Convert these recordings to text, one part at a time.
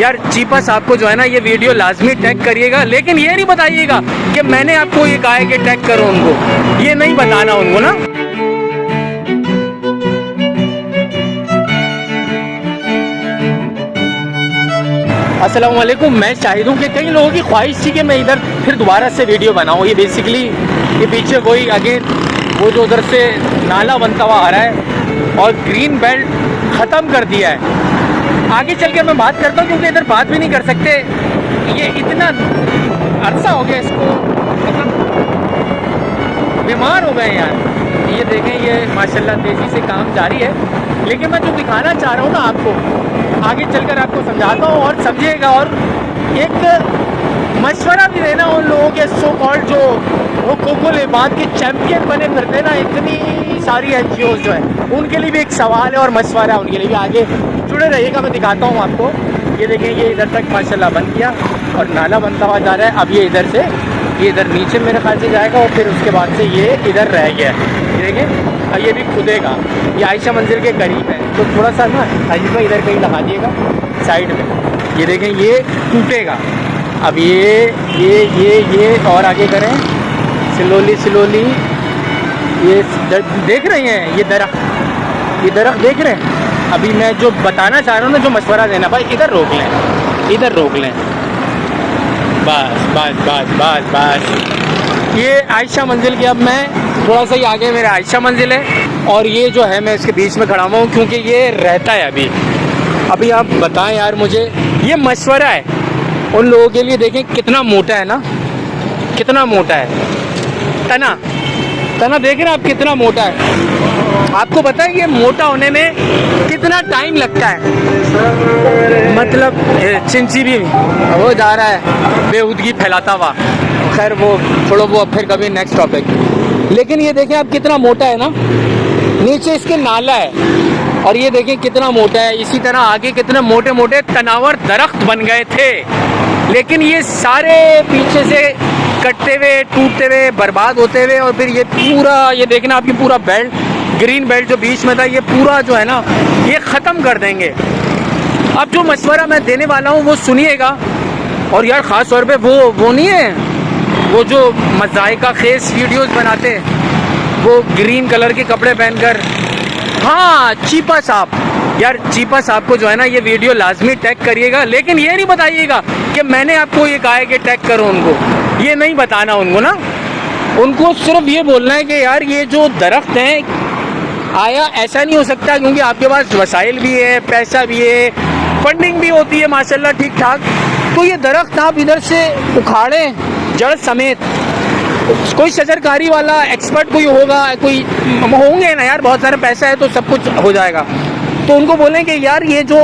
यार चीपा साहब को जो है ना ये वीडियो लाजमी टैग करिएगा, लेकिन ये नहीं बताइएगा कि मैंने आपको ये कहा है कि टैग करो उनको, ये नहीं बताना उनको ना। अस्सलाम वालेकुम। मैं शाहिद हूँ कि कई लोगों की ख्वाहिश थी कि मैं इधर फिर दोबारा से वीडियो बनाऊँ। ये बेसिकली ये पीछे वही अगेन वो जो उधर से नाला बनता हुआ आ रहा है और ग्रीन बेल्ट ख़त्म कर दिया है। आगे चल के मैं बात करता हूँ क्योंकि इधर बात भी नहीं कर सकते, ये इतना अरसा हो गया इसको, मतलब बीमार हो गए यार। ये देखें, ये माशाल्लाह तेज़ी से काम जारी है, लेकिन मैं जो दिखाना चाह रहा हूँ ना आपको, आगे चलकर आपको समझाता हूँ और समझिएगा। और एक मशवरा भी देना उन लोगों के सो कॉल्ड जो वो कोको लेबाद के चैम्पियन बने फिरते ना, इतनी सारी NGOs जो है, उनके लिए भी एक सवाल है और मशवरा है उनके लिए भी। आगे जुड़े रहिएगा, मैं दिखाता हूँ आपको। ये देखें, ये इधर तक माशाल्लाह बन गया और नाला बनता हुआ जा रहा है। अब ये इधर से ये इधर नीचे मेरे ख्याल से जाएगा और फिर उसके बाद से ये इधर रह गया है। ये देखें, अब ये भी खुदेगा। ये आयशा मंजिल के करीब है, तो थोड़ा सा ना अजीब इधर कहीं लगा दिएगा साइड में। ये देखें, ये टूटेगा। अब ये और आगे करें स्लोली स्लोली। ये देख रहे हैं, ये दरख्त देख रहे हैं। अभी मैं जो बताना चाह रहा हूँ ना, जो मशवरा देना, भाई इधर रोक लें, इधर रोक लें, बस बस बस बस बस। ये आयशा मंजिल की, अब मैं थोड़ा सा ही आगे मेरा आयशा मंजिल है और ये जो है मैं इसके बीच में खड़ा हुआ हूँ क्योंकि ये रहता है अभी आप बताएं यार मुझे। ये मशवरा है उन लोगों के लिए। देखें कितना मोटा है ना, कितना मोटा है तना देख रहे हैं आप, कितना मोटा है। आपको पता है कि मोटा होने में कितना टाइम लगता है, मतलब चिंची भी वो जा रहा है बेहूदगी फैलाता हुआ। खैर वो छोड़ो, वो फिर कभी नेक्स्ट टॉपिक। लेकिन ये देखें आप कितना मोटा है ना, नीचे इसके नाला है और ये देखें कितना मोटा है। इसी तरह आगे कितने मोटे मोटे तनावर दरख्त बन गए थे, लेकिन ये सारे पीछे से कटते हुए, टूटते हुए, बर्बाद होते हुए, और फिर ये पूरा, ये देखना आपकी पूरा बेल्ट, ग्रीन बेल्ट जो बीच में था, ये पूरा जो है ना ये ख़त्म कर देंगे। अब जो मशवरा मैं देने वाला हूँ वो सुनिएगा। और यार ख़ास तौर पे वो नहीं है, वो जो मज़ाइका खेस वीडियोस बनाते हैं, वो ग्रीन कलर के कपड़े पहनकर। हाँ, चीपा साहब, यार चीपा साहब को जो है ना ये वीडियो लाजमी टैग करिएगा, लेकिन ये नहीं बताइएगा कि मैंने आपको ये कहा है कि टैग करो उनको, ये नहीं बताना उनको ना। उनको सिर्फ ये बोलना है कि यार ये जो दरख्त हैं, आया ऐसा नहीं हो सकता क्योंकि आपके पास वसाइल भी है, पैसा भी है, फंडिंग भी होती है माशाल्लाह ठीक ठाक, तो ये दरख्त आप इधर से उखाड़ें जड़ समेत। कोई शजरकारी वाला एक्सपर्ट कोई होगा, कोई होंगे ना यार, बहुत सारा पैसा है तो सब कुछ हो जाएगा। तो उनको बोलें कि यार ये जो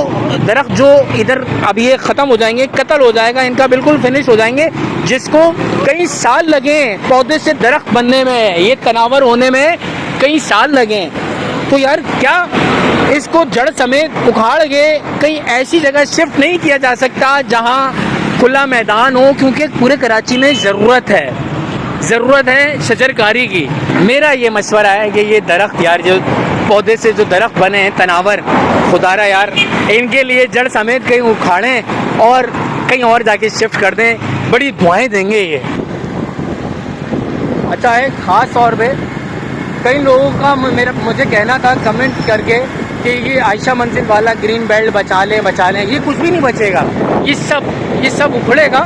दरख्त जो इधर अब ये ख़त्म हो जाएंगे, कत्ल हो जाएगा इनका, बिल्कुल फिनिश हो जाएंगे, जिसको कई साल लगे पौधे से दरख्त बनने में, ये तनावर होने में कई साल लगे। तो यार क्या इसको जड़ समेत उखाड़ के कहीं ऐसी जगह शिफ्ट नहीं किया जा सकता जहाँ खुला मैदान हो, क्योंकि पूरे कराची में ज़रूरत है शजरकारी की। मेरा ये मशवरा है कि ये दरख्त यार, जो पौधे से जो दरख्त बने हैं तनावर, खुदारा यार इनके लिए जड़ समेत कहीं उखाड़ें और कहीं और जाके शिफ्ट कर दें, बड़ी दुआएं देंगे ये। अच्छा है, ख़ास तौर पे कई लोगों का मुझे कहना था कमेंट करके कि ये आयशा मंजिल वाला ग्रीन बेल्ट बचा लें। ये कुछ भी नहीं बचेगा, ये सब उखड़ेगा,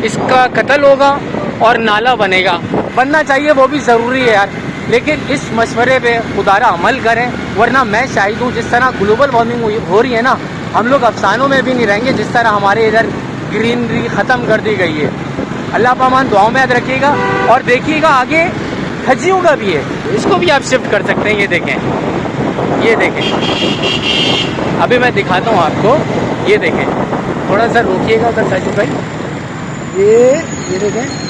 इसका कत्ल होगा और नाला बनना चाहिए, वो भी ज़रूरी है यार। लेकिन इस मशवरे पे खुदारा अमल करें, वरना मैं शाहिद हूँ जिस तरह ग्लोबल वार्मिंग हो रही है ना, हम लोग अफसानों में भी नहीं रहेंगे जिस तरह हमारे इधर ग्रीनरी ख़त्म कर दी गई है। अल्लाह पामान दुआओं में याद रखिएगा। और देखिएगा आगे खजियों का भी है, इसको भी आप शिफ्ट कर सकते हैं। ये देखें, अभी मैं दिखाता हूँ आपको। ये देखें, थोड़ा सा रोकिएगा उधर साजिद भाई। ये देखें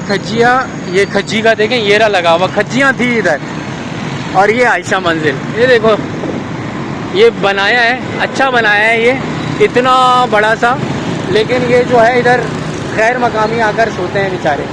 खज्जियाँ, ये खज्जी का देखें येरा लगा हुआ, खज्जियाँ थी इधर। और ये आयशा मंजिल, ये देखो, ये बनाया है, अच्छा बनाया है ये, इतना बड़ा सा, लेकिन ये जो है इधर गैर मकामी आकर सोते हैं बेचारे।